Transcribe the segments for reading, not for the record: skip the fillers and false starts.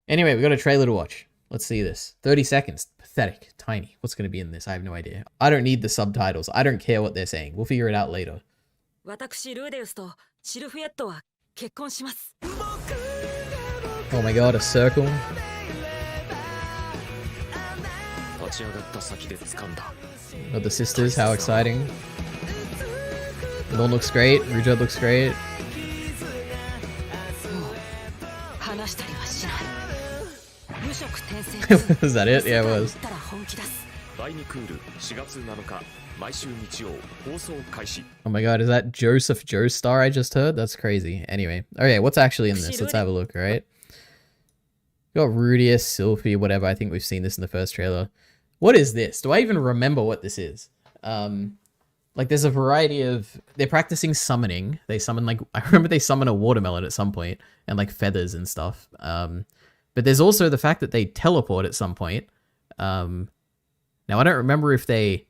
Anyway, we got a trailer to watch. Let's see this. 30 seconds. Pathetic. Tiny. What's going to be in this? I have no idea. I don't need the subtitles. I don't care what they're saying. We'll figure it out later. Oh my god, a circle. Oh, the sisters, how exciting. Norn looks great. Rujo looks great. Was that it? Yeah, it was. Oh my god, is that Joseph Joestar I just heard? That's crazy. Anyway, okay, what's actually in this? Let's have a look, alright? We got Rudius, Sylphie, whatever. I think we've seen this in the first trailer. What is this? Do I even remember what this is? Like, there's a variety of... They're practicing summoning. They summon, like... I remember they summon a watermelon at some point, and, like, feathers and stuff. But there's also the fact that they teleport at some point. Now, I don't remember if they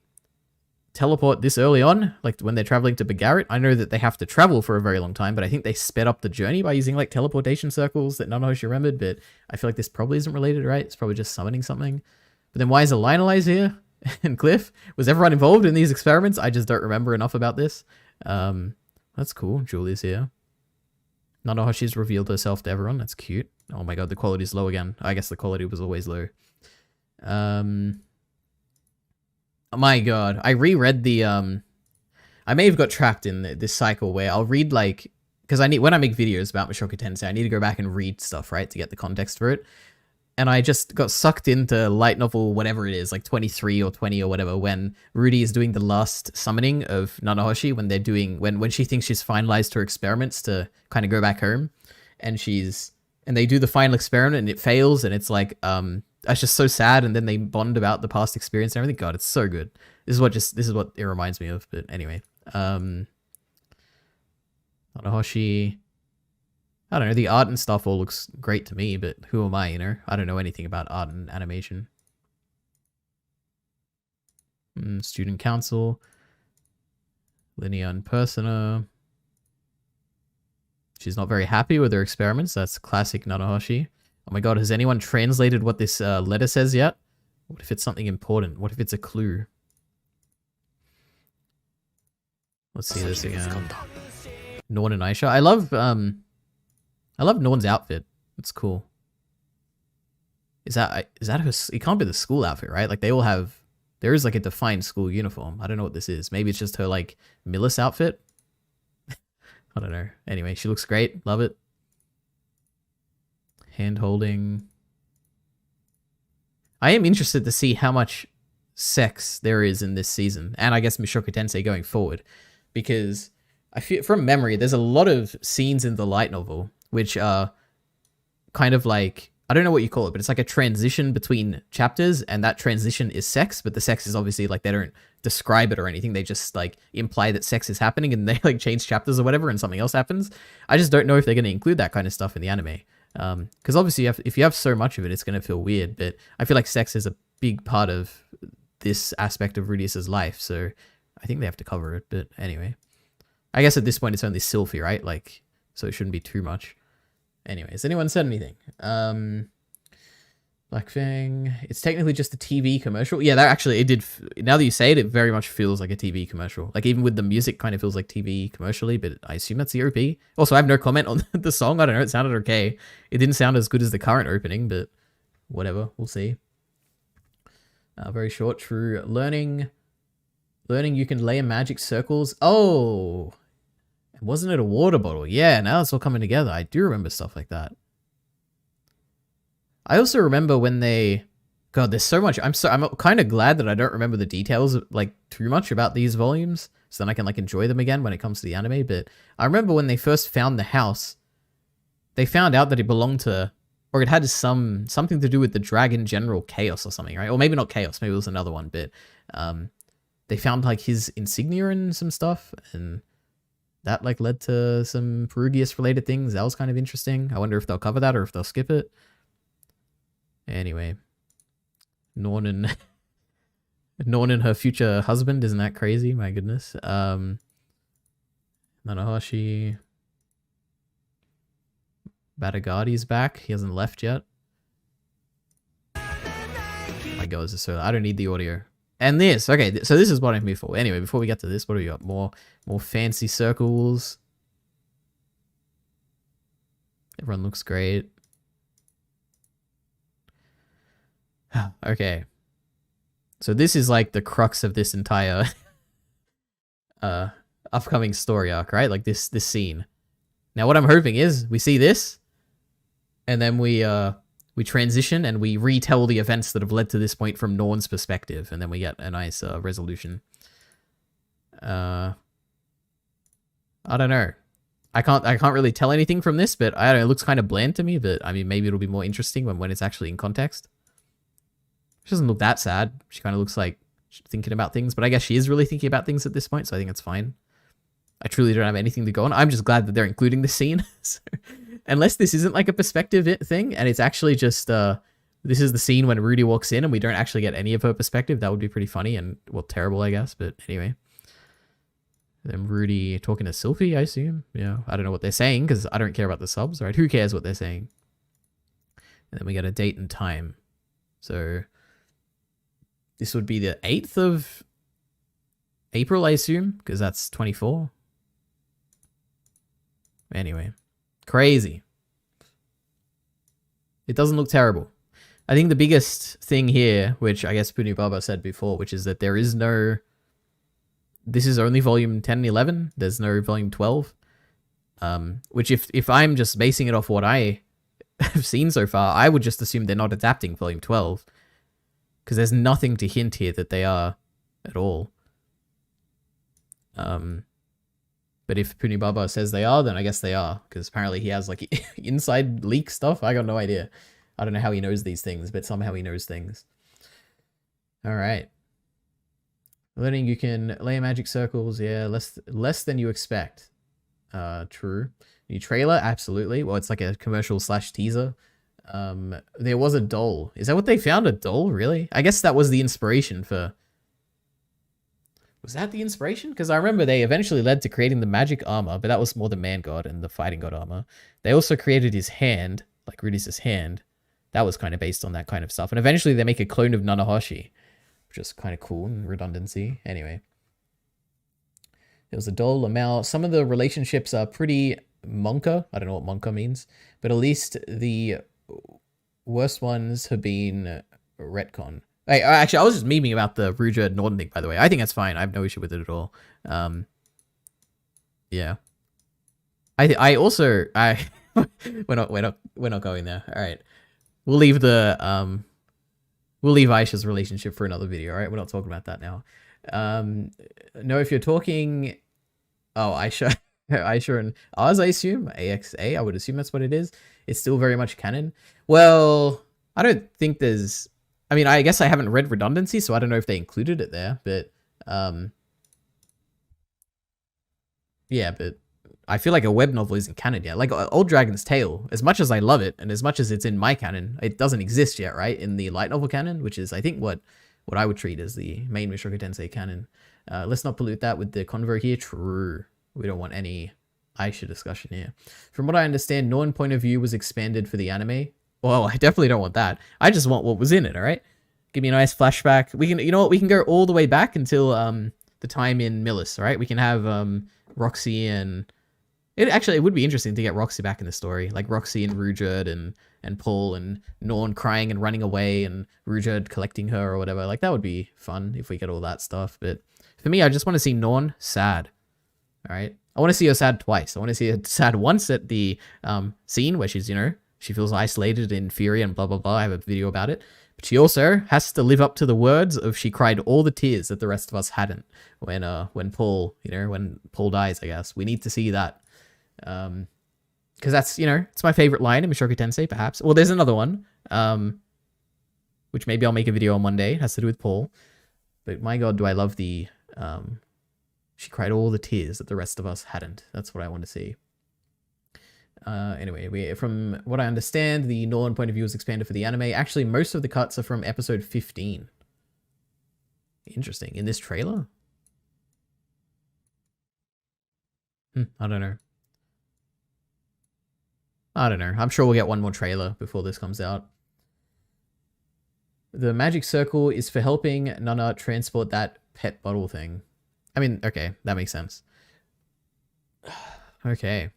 teleport this early on, like when they're traveling to Bagarit. I know that they have to travel for a very long time, but I think they sped up the journey by using like teleportation circles that none of us remembered, but I feel like this probably isn't related, right? It's probably just summoning something. But then why is Lionelize here? And Cliff? Was everyone involved in these experiments? I just don't remember enough about this. That's cool. Julie's here. Nanohoshi's revealed herself to everyone. That's cute. Oh my god, the quality's low again. I guess the quality was always low. Oh my god, I reread the, I may have got trapped in this cycle where I'll read, like, because when I make videos about Mushoku Tensei, I need to go back and read stuff, right, to get the context for it. And I just got sucked into light novel, whatever it is, like 23 or 20 or whatever, when Rudy is doing the last summoning of Nanahoshi, when they're doing, when she thinks she's finalized her experiments to kind of go back home, and they do the final experiment and it fails, and it's like, that's just so sad, and then they bond about the past experience and everything. God, it's so good. This is what it reminds me of. But anyway, Nanahoshi. I don't know. The art and stuff all looks great to me, but who am I? You know, I don't know anything about art and animation. Student council, Linear and Persona. She's not very happy with her experiments. That's classic Nanahoshi. Oh my god, has anyone translated what this letter says yet? What if it's something important? What if it's a clue? Let's see this again. Norn and Aisha. I love Norn's outfit. It's cool. Is that her? It can't be the school outfit, right? Like they all have. There is like a defined school uniform. I don't know what this is. Maybe it's just her like Millis outfit. I don't know. Anyway, she looks great. Love it. Hand holding. I am interested to see how much sex there is in this season, and I guess Mushoku Tensei going forward, because I feel from memory there's a lot of scenes in the light novel which are kind of like, I don't know what you call it, but it's like a transition between chapters, and that transition is sex, but the sex is obviously like they don't describe it or anything, they just like imply that sex is happening, and they like change chapters or whatever and something else happens. I just don't know if they're going to include that kind of stuff in the anime. Because obviously if you have so much of it, it's going to feel weird, but I feel like sex is a big part of this aspect of Rudius's life, so I think they have to cover it. But anyway, I guess at this point it's only Sylphie, right? Like, so it shouldn't be too much. Anyway, has anyone said anything? Blackfang. It's technically just a TV commercial. Yeah, that actually, it did. Now that you say it, it very much feels like a TV commercial. Like even with the music, kind of feels like TV commercially, but I assume that's the OP. Also, I have no comment on the song. I don't know. It sounded okay. It didn't sound as good as the current opening, but whatever. We'll see. Very short. True. Learning you can layer magic circles. Oh, wasn't it a water bottle? Yeah, now it's all coming together. I do remember stuff like that. I also remember when they... God, there's so much. I'm kind of glad that I don't remember the details like too much about these volumes, so then I can like enjoy them again when it comes to the anime. But I remember when they first found the house, they found out that it belonged to, or it had something to do with the Dragon General Chaos or something, right? Or maybe not Chaos, maybe it was another one. But they found like his insignia and some stuff, and that like led to some Perugius related things. That was kind of interesting. I wonder if they'll cover that or if they'll skip it. Anyway, Norn and her future husband, isn't that crazy? My goodness. Nanahoshi. Batagati's back. He hasn't left yet. my god, this is so... I don't need the audio. And this, okay, so this is what I'm here for. Anyway, before we get to this, what do we got? More fancy circles. Everyone looks great. Okay. So this is like the crux of this entire upcoming story arc, right? Like this scene. Now what I'm hoping is we see this, and then we transition and we retell the events that have led to this point from Norn's perspective, and then we get a nice resolution. I don't know. I can't really tell anything from this, but I don't know, it looks kind of bland to me, but I mean maybe it'll be more interesting when it's actually in context. She doesn't look that sad. She kind of looks like she's thinking about things, but I guess she is really thinking about things at this point, so I think it's fine. I truly don't have anything to go on. I'm just glad that they're including this scene. So, unless this isn't like a perspective thing, and it's actually just, this is the scene when Rudy walks in and we don't actually get any of her perspective, that would be pretty funny and, well, terrible, I guess, but anyway. Then Rudy talking to Sylphie, I assume. Yeah, I don't know what they're saying, because I don't care about the subs, right? Who cares what they're saying? And then we get a date and time. So... this would be the 8th of April, I assume, because that's 24. Anyway, crazy. It doesn't look terrible. I think the biggest thing here, which I guess Puni Baba said before, which is that there is no... this is only volume 10 and 11. There's no volume 12. Which if I'm just basing it off what I have seen so far, I would just assume they're not adapting volume 12. Because there's nothing to hint here that they are at all. But if Puni Baba says they are, then I guess they are. Because apparently he has like inside leak stuff. I got no idea. I don't know how he knows these things, but somehow he knows things. Alright. Learning you can lay magic circles. Yeah, less than you expect. True. New trailer? Absolutely. Well, it's like a commercial / teaser. There was a doll. Is that what they found? A doll? Really? I guess that was the inspiration for... was that the inspiration? Because I remember they eventually led to creating the magic armor, but that was more the man god and the fighting god armor. They also created his hand, like Rudy's hhand. That was kind of based on that kind of stuff. And eventually they make a clone of Nanahoshi, which is kind of cool and redundancy. Anyway. There was a doll, Lamau. Some of the relationships are pretty monka. I don't know what monka means. But at least the... worst ones have been retcon. Hey, actually, I was just memeing about the Ruja Norn thing, by the way. I think that's fine. I have no issue with it at all. Yeah. I also we're not going there. All right. We'll leave Aisha's relationship for another video. All right, we're not talking about that now. No, if you're talking, Aisha, Aisha and Oz, I assume AXA. I would assume that's what it is. It's still very much canon. Well, I don't think there's... I mean, I guess I haven't read Redundancy, so I don't know if they included it there, but... yeah, but I feel like a web novel isn't canon yet. Like, Old Dragon's Tale, as much as I love it, and as much as it's in my canon, it doesn't exist yet, right? In the light novel canon, which is, I think, what I would treat as the main Mushoku Tensei canon. Let's not pollute that with the convo here. True. We don't want any Aisha discussion here. From what I understand, Norn point of view was expanded for the anime. Well, I definitely don't want that. I just want what was in it, all right? Give me a nice flashback. We can, you know what? We can go all the way back until the time in Millis, all right? We can have Roxy and... It would be interesting to get Roxy back in the story. Like Roxy and Ruijerd and Paul and Norn crying and running away and Ruijerd collecting her or whatever. Like, that would be fun if we get all that stuff. But for me, I just want to see Norn sad. All right? I want to see her sad twice. I want to see her sad once at the scene where she's, you know, she feels isolated in Fury and blah, blah, blah. I have a video about it. But she also has to live up to the words of she cried all the tears that the rest of us hadn't when Paul, you know, when Paul dies, I guess. We need to see that. Because that's, you know, it's my favorite line in Mushoku Tensei, perhaps. Well, there's another one, which maybe I'll make a video on one day. It has to do with Paul. But my god, do I love the, she cried all the tears that the rest of us hadn't. That's what I want to see. Anyway, from what I understand, the Norn point of view was expanded for the anime. Actually, most of the cuts are from episode 15. Interesting. In this trailer? I don't know. I don't know. I'm sure we'll get one more trailer before this comes out. The magic circle is for helping Nana transport that pet bottle thing. I mean, okay, that makes sense. Okay.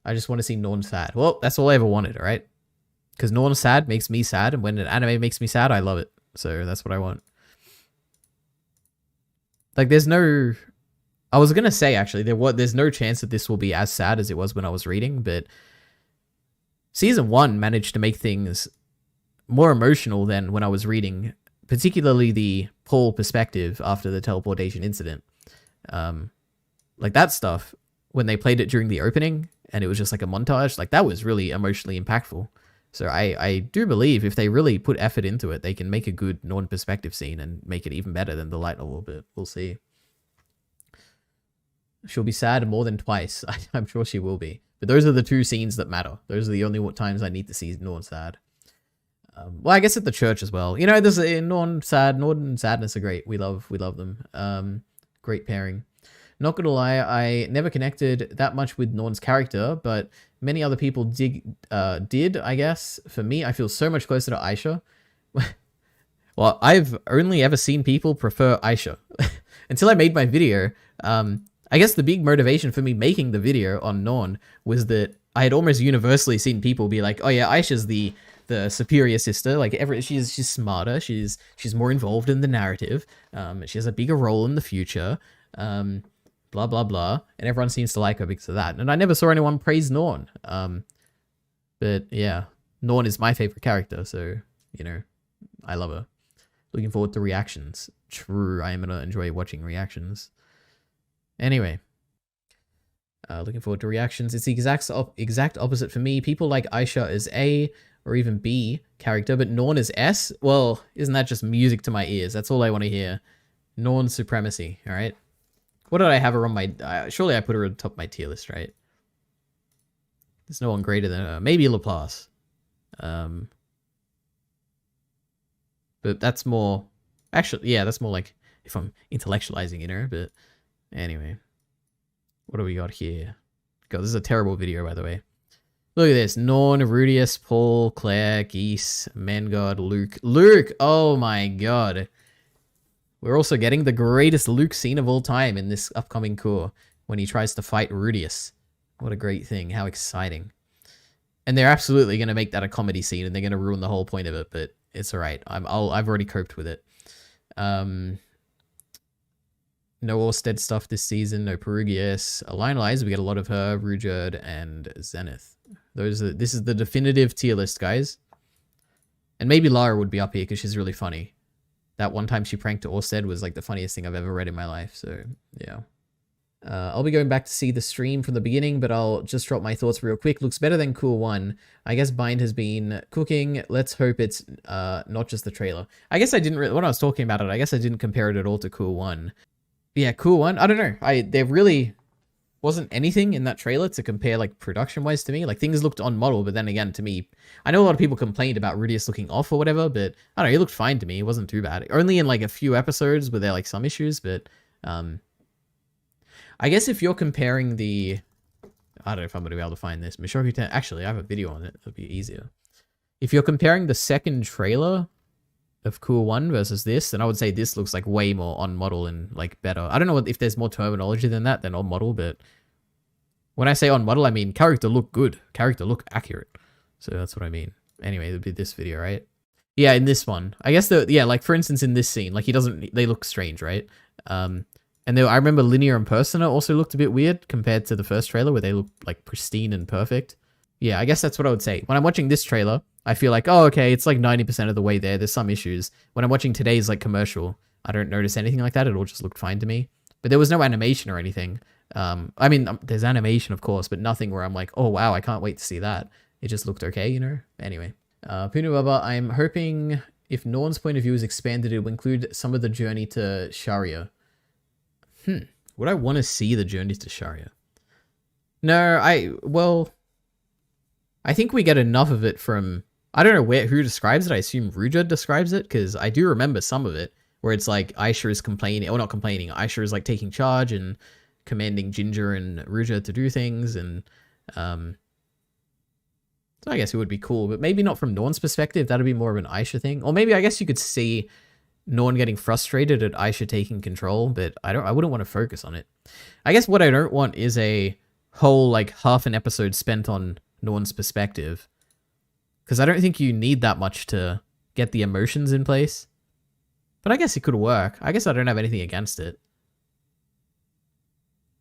I just want to see Norn sad. Well, that's all I ever wanted, alright? Because Norn sad makes me sad, and when an anime makes me sad, I love it. So that's what I want. Like, there's no... I was gonna say, actually, there's no chance that this will be as sad as it was when I was reading, but... Season 1 managed to make things more emotional than when I was reading, particularly the Paul perspective after the teleportation incident. Like, that stuff, when they played it during the opening, and it was just like a montage, like, that was really emotionally impactful. So I do believe if they really put effort into it, they can make a good Norn perspective scene and make it even better than the light novel, but we'll see. She'll be sad more than twice. I'm sure she will be. But those are the two scenes that matter. Those are the only times I need to see Norn sad. Well, I guess at the church as well. You know, there's a Norn and sadness are great. We love them. Great pairing. Not gonna lie, I never connected that much with Norn's character, but many other people did, I guess. For me, I feel so much closer to Aisha. Well, I've only ever seen people prefer Aisha. Until I made my video. I guess the big motivation for me making the video on Norn was that I had almost universally seen people be like, oh yeah, Aisha's the superior sister. Like, she's smarter. She's more involved in the narrative. She has a bigger role in the future. Blah, blah, blah. And everyone seems to like her because of that. And I never saw anyone praise Norn. But yeah, Norn is my favorite character. So, you know, I love her. Looking forward to reactions. True, I am going to enjoy watching reactions. Anyway. Looking forward to reactions. It's the exact opposite for me. People like Aisha as A or even B character, but Norn is S? Well, isn't that just music to my ears? That's all I want to hear. Norn supremacy, alright? What did I have her on my... surely I put her at the top of my tier list, right? There's no one greater than her. Maybe Laplace. But that's more... Actually, yeah, that's more like if I'm intellectualizing, you know? But anyway. What do we got here? God, this is a terrible video, by the way. Look at this. Norn, Rudius, Paul, Claire, Geese, Mangard, Luke. Luke! Oh my god. We're also getting the greatest Luke scene of all time in this upcoming cour when he tries to fight Rudius. What a great thing. How exciting. And they're absolutely going to make that a comedy scene and they're going to ruin the whole point of it, but it's alright. I've already coped with it. No Orsted stuff this season. No Perugius. Lionelize, we get a lot of her. Ruijerd and Zenith. This is the definitive tier list, guys. And maybe Lara would be up here because she's really funny. That one time she pranked Orsted was like the funniest thing I've ever read in my life. So, yeah. I'll be going back to see the stream from the beginning, but I'll just drop my thoughts real quick. Looks better than Cool 1. I guess Bind has been cooking. Let's hope it's not just the trailer. I guess I didn't really... When I was talking about it, I guess I didn't compare it at all to Cool 1. Yeah, Cool 1. I don't know. There really wasn't anything in that trailer to compare, like, production-wise to me. Like, things looked on model, but then again, to me... I know a lot of people complained about Rudius looking off or whatever, but I don't know, he looked fine to me. It wasn't too bad. Only in, like, a few episodes were there, like, some issues, but... I guess if you're comparing the... I don't know if I'm going to be able to find this. Mushoku Tensei... Actually, I have a video on it. It'll be easier. If you're comparing the second trailer of Cool 1 versus this, then I would say this looks like way more on model and like better. I don't know if there's more terminology than that than on model, but when I say on model, I mean character look good, character look accurate. So that's what I mean. Anyway, it'll be this video, right? Yeah, in this one, I guess like for instance in this scene, like they look strange, right? And I remember Linear and Persona also looked a bit weird compared to the first trailer where they look like pristine and perfect. Yeah, I guess that's what I would say. When I'm watching this trailer, I feel like, oh, okay, it's like 90% of the way there. There's some issues. When I'm watching today's like commercial, I don't notice anything like that. It all just looked fine to me. But there was no animation or anything. I mean, there's animation, of course, but nothing where I'm like, oh, wow, I can't wait to see that. It just looked okay, you know? Anyway. Punu Baba, I'm hoping if Norn's point of view is expanded, it will include some of the journey to Sharia. Would I want to see the journeys to Sharia? No, well... I think we get enough of it from... I don't know who describes it. I assume Ruijerd describes it, because I do remember some of it, where it's like Aisha is complaining... Or not complaining. Aisha is like taking charge and commanding Ginger and Ruijerd to do things, and... So I guess it would be cool, but maybe not from Norn's perspective. That'd be more of an Aisha thing. Or maybe I guess you could see Norn getting frustrated at Aisha taking control, but I wouldn't want to focus on it. I guess what I don't want is a whole like half an episode spent on Norn's perspective. Because I don't think you need that much to get the emotions in place. But I guess it could work. I guess I don't have anything against it.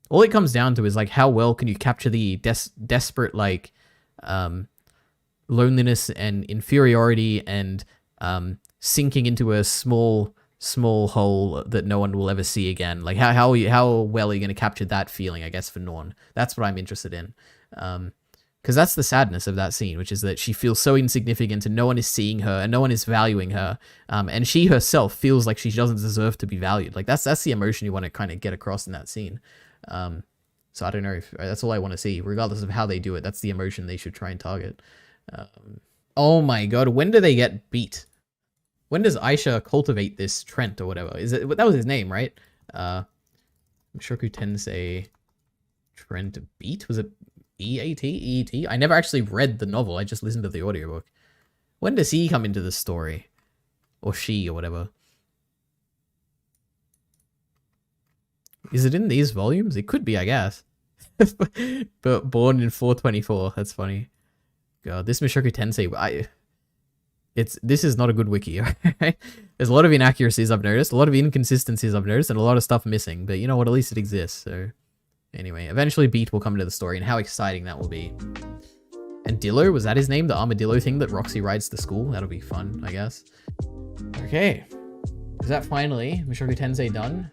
All it comes down to is like how well can you capture the desperate like loneliness and inferiority and sinking into a small hole that no one will ever see again. Like how well are you going to capture that feeling, I guess, for Norn? That's what I'm interested in. Because that's the sadness of that scene, which is that she feels so insignificant and no one is seeing her and no one is valuing her. And she herself feels like she doesn't deserve to be valued. Like that's the emotion you want to kind of get across in that scene. So I don't know if that's all I want to see, regardless of how they do it. That's the emotion they should try and target. Oh my god, when do they get beat? When does Aisha cultivate this Trent or whatever? Is it that was his name, right? Mushoku Tensei Trent beat? Was it E-A-T? E-E-T? I never actually read the novel. I just listened to the audiobook. When does he come into the story? Or she or whatever? Is it in these volumes? It could be, I guess. But born in 424. That's funny. God, this Mushoku Tensei, this is not a good wiki, right? There's a lot of inaccuracies I've noticed, a lot of inconsistencies I've noticed, and a lot of stuff missing. But you know what? At least it exists. So anyway, eventually Beat will come into the story, and how exciting that will be. And Dillo, was that his name? The armadillo thing that Roxy rides to school? That'll be fun, I guess. Okay. Is that finally Mushoku Tensei done?